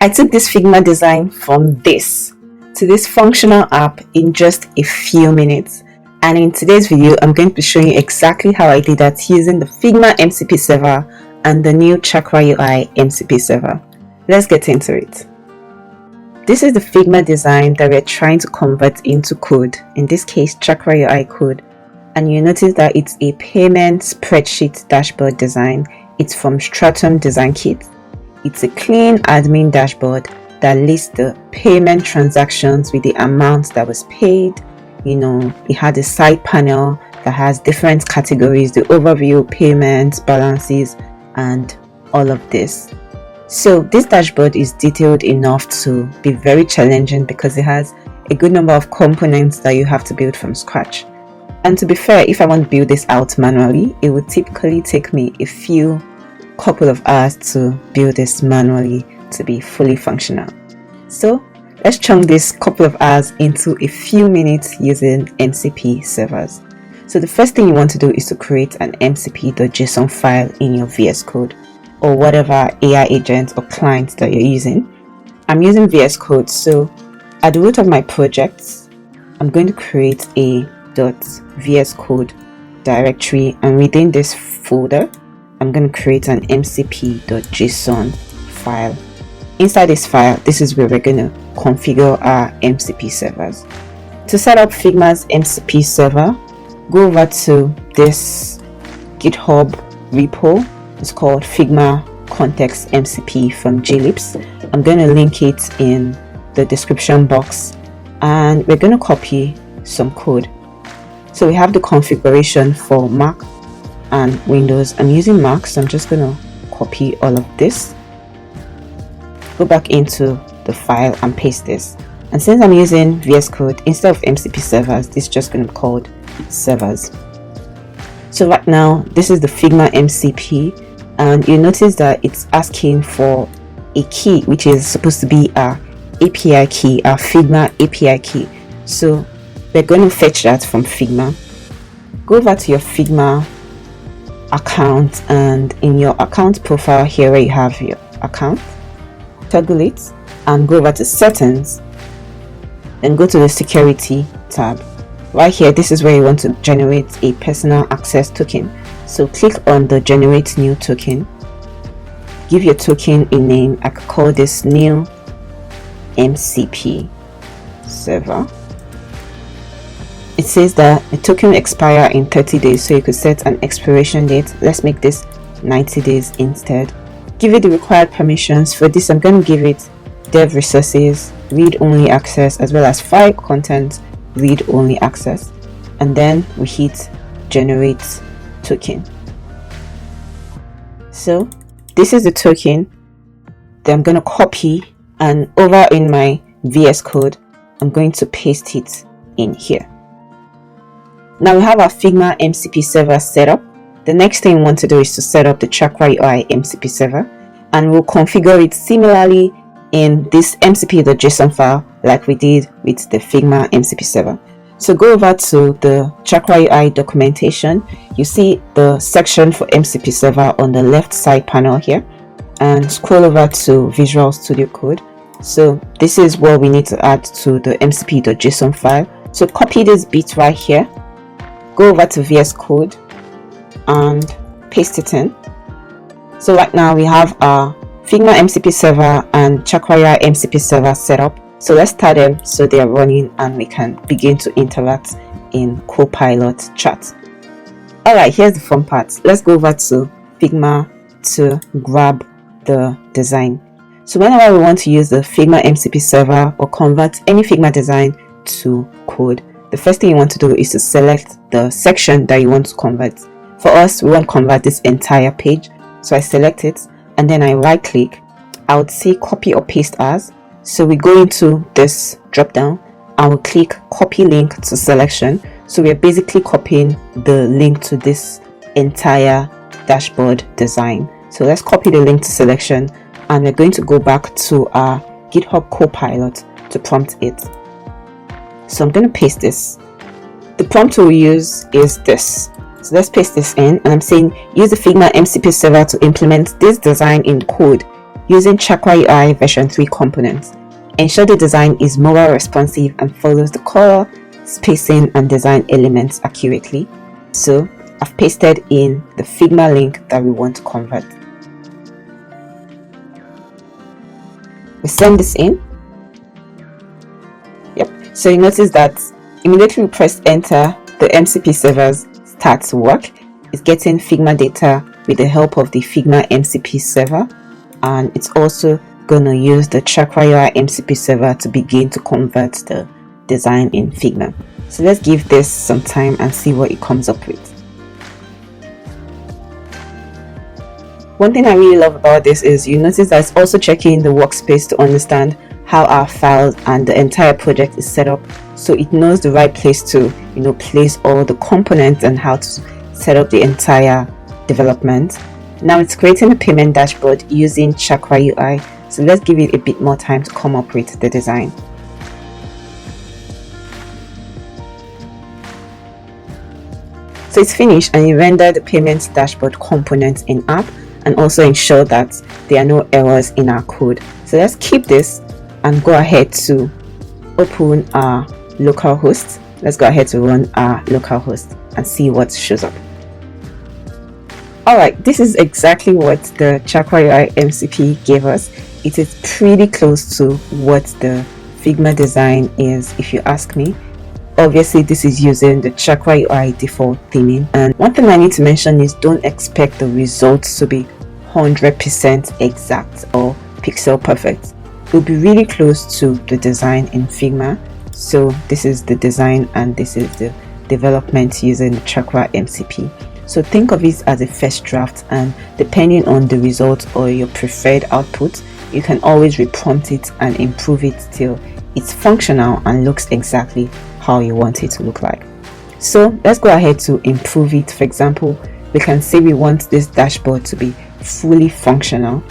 I took this Figma design from this to this functional app in just a few minutes. And in today's video, I'm going to be showing you exactly how I did that using the Figma MCP server and the new Chakra UI MCP server. Let's get into it. This is the Figma design that we're trying to convert into code, in this case Chakra UI code. And you notice that it's a payment spreadsheet dashboard design. It's from Stratum Design Kit. It's a clean admin dashboard that lists the payment transactions with the amount that was paid. It had a side panel that has different categories, the overview, payments, balances, and all of this. So this dashboard is detailed enough to be very challenging because it has a good number of components that you have to build from scratch. And to be fair, if I want to build this out manually, it would typically take me a couple of hours to build this manually to be fully functional. So let's chunk this couple of hours into a few minutes using MCP servers. So the first thing you want to do is to create an mcp.json file in your VS Code or whatever AI agent or client that you're using. I'm using VS Code, so at the root of my projects, I'm going to create a .vs code directory, and within this folder, I'm going to create an mcp.json file. Inside this file, this is where we're going to configure our MCP servers. To set up Figma's MCP server, go over to this GitHub repo. It's called Figma Context MCP from JLibs. I'm going to link it in the description box, and we're going to copy some code. So we have the configuration for Mac and Windows. I'm using Mac, so I'm just going to copy all of this, go back into the file and paste this. And since I'm using VS Code instead of MCP servers, this is just going to be called servers. So right now, this is the Figma MCP, and you notice that it's asking for a key, which is supposed to be our API key, our Figma API key. So we're going to fetch that from Figma. Go over to your Figma account, and in your account profile here where you have your account, toggle it and go over to settings and go to the security tab. Right here, this is where you want to generate a personal access token. So click on the generate new token, give your token a name. I could call this new MCP server. It says that the token will expire in 30 days, so you could set an expiration date. Let's make this 90 days instead. Give it the required permissions. For this, I'm going to give it dev resources, read-only access, as well as file content, read-only access. And then we hit generate token. So this is the token that I'm going to copy, and over in my VS Code, I'm going to paste it in here. Now we have our Figma MCP server set up. The next thing we want to do is to set up the Chakra UI MCP server, and we'll configure it similarly in this mcp.json file like we did with the Figma MCP server. So go over to the Chakra UI documentation. You see the section for MCP server on the left side panel here, and scroll over to Visual Studio Code. So this is what we need to add to the mcp.json file. So copy this bit right here, go over to VS Code and paste it in. So right now we have our Figma MCP server and Chakra UI MCP server set up. So let's start them so they are running and we can begin to interact in Copilot chat. Alright, here's the fun part. Let's go over to Figma to grab the design. So whenever we want to use the Figma MCP server or convert any Figma design to code, the first thing you want to do is to select the section that you want to convert. For us, we want to convert this entire page. So I select it and then I right click. I would say copy or paste as. So we go into this drop down and we'll click copy link to selection. So we're basically copying the link to this entire dashboard design. So let's copy the link to selection, and we're going to go back to our GitHub Copilot to prompt it. So I'm going to paste this. The prompt we'll use is this. So let's paste this in, and I'm saying use the Figma MCP server to implement this design in code using Chakra UI version 3 components. Ensure the design is mobile responsive and follows the color, spacing, and design elements accurately. So I've pasted in the Figma link that we want to convert. We send this in. Yep. So you notice that immediately we press enter, the MCP servers start to work. It's getting Figma data with the help of the Figma MCP server, and it's also going to use the Chakra UI MCP server to begin to convert the design in Figma. So let's give this some time and see what it comes up with. One thing I really love about this is you notice that it's also checking the workspace to understand how our files and the entire project is set up, so it knows the right place to place all the components and how to set up the entire development. Now it's creating a payment dashboard using Chakra UI, so let's give it a bit more time to come up with the design. So it's finished, and you render the payment dashboard components in app and also ensure that there are no errors in our code. So let's keep this and go ahead to open our local host. Let's go ahead to run our local host and see what shows up. Alright, this is exactly what the Chakra UI MCP gave us. It is pretty close to what the Figma design is, if you ask me. Obviously, this is using the Chakra UI default theming. And one thing I need to mention is don't expect the results to be 100% exact or pixel perfect. It will be really close to the design in Figma. So this is the design and this is the development using the Chakra MCP. So think of it as a first draft, and depending on the result or your preferred output, you can always reprompt it and improve it till it's functional and looks exactly how you want it to look like. So let's go ahead to improve it. For example, we can say we want this dashboard to be fully functional.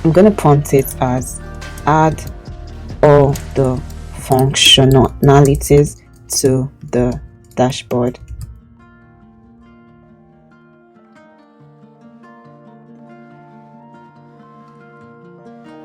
I'm going to prompt it as add all the functionalities to the dashboard.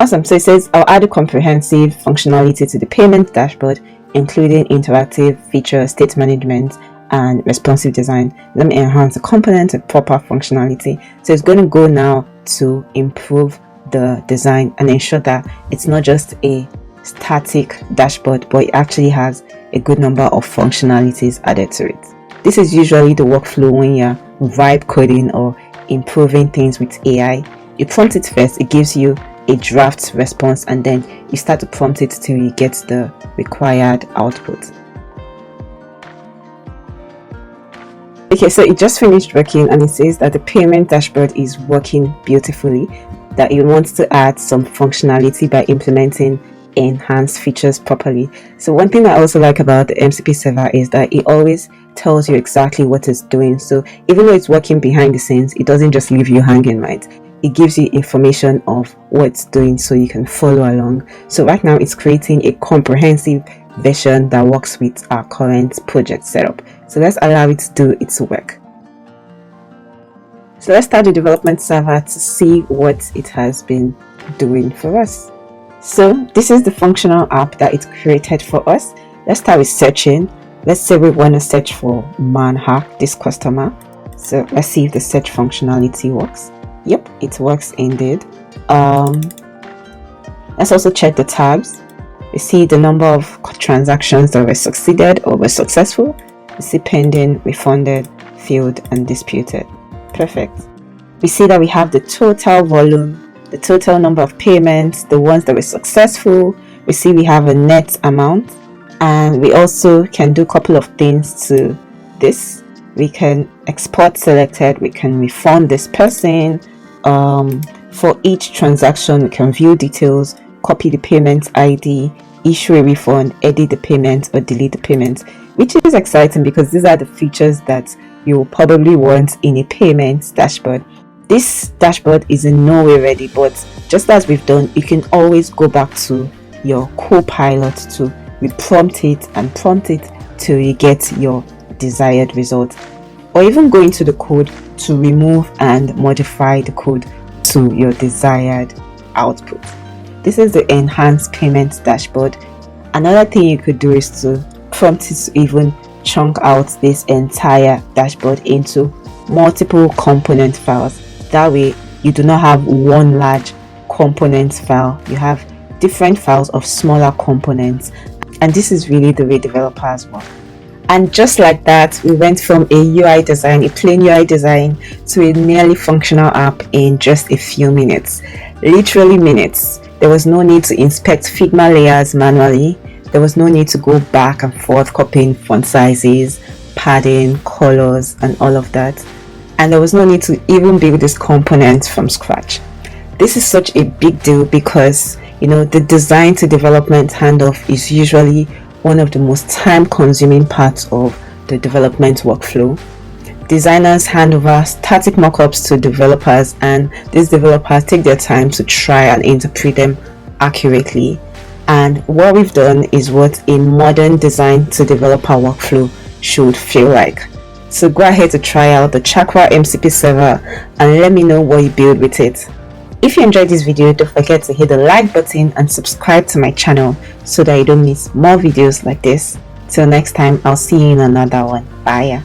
Awesome. So it says I'll add a comprehensive functionality to the payment dashboard, including interactive features, state management, and responsive design. Let me enhance the component with proper functionality. So it's going to go now to improve the design and ensure that it's not just a static dashboard, but it actually has a good number of functionalities added to it. This is usually the workflow when you're vibe coding or improving things with AI. You prompt it first, it gives you a draft response, and then you start to prompt it till you get the required output. Okay, so it just finished working and it says that the payment dashboard is working beautifully, that it wants to add some functionality by implementing enhanced features properly. So one thing I also like about the MCP server is that it always tells you exactly what it's doing. So even though it's working behind the scenes, it doesn't just leave you hanging, right? It gives you information of what it's doing so you can follow along. So right now it's creating a comprehensive version that works with our current project setup. So let's allow it to do its work. So let's start the development server to see what it has been doing for us. So this is the functional app that it created for us. Let's start with searching. Let's say we want to search for Manhack, this customer. So let's see if the search functionality works. Yep, it works indeed. Let's also check the tabs. We see the number of transactions that were succeeded or were successful. We see pending, refunded, failed, and disputed. Perfect. We see that we have the total volume, the total number of payments, the ones that were successful. We see we have a net amount, and we also can do a couple of things to this. We can export selected, we can refund this person. For each transaction, we can view details, copy the payment ID, issue a refund, edit the payment, or delete the payment, which is exciting because these are the features that you will probably want in a payments dashboard. This dashboard is in no way ready, but just as we've done, you can always go back to your co-pilot to reprompt it and prompt it till you get your desired result, or even go into the code to remove and modify the code to your desired output. This is the enhanced payment dashboard. Another thing you could do is to prompt it to even chunk out this entire dashboard into multiple component files. That way you do not have one large component file, you have different files of smaller components, and this is really the way developers work. And just like that, we went from a UI design, a plain UI design, to a nearly functional app in just a few minutes. Literally minutes. There was no need to inspect Figma layers manually. There was no need to go back and forth copying font sizes, padding, colors, and all of that. And there was no need to even build this component from scratch. This is such a big deal because, the design to development handoff is usually one of the most time-consuming parts of the development workflow. Designers hand over static mockups to developers, and these developers take their time to try and interpret them accurately. And what we've done is what a modern design to developer workflow should feel like. So go ahead to try out the Chakra MCP server and let me know what you build with it. If you enjoyed this video, don't forget to hit the like button and subscribe to my channel so that you don't miss more videos like this. Till next time, I'll see you in another one. Bye.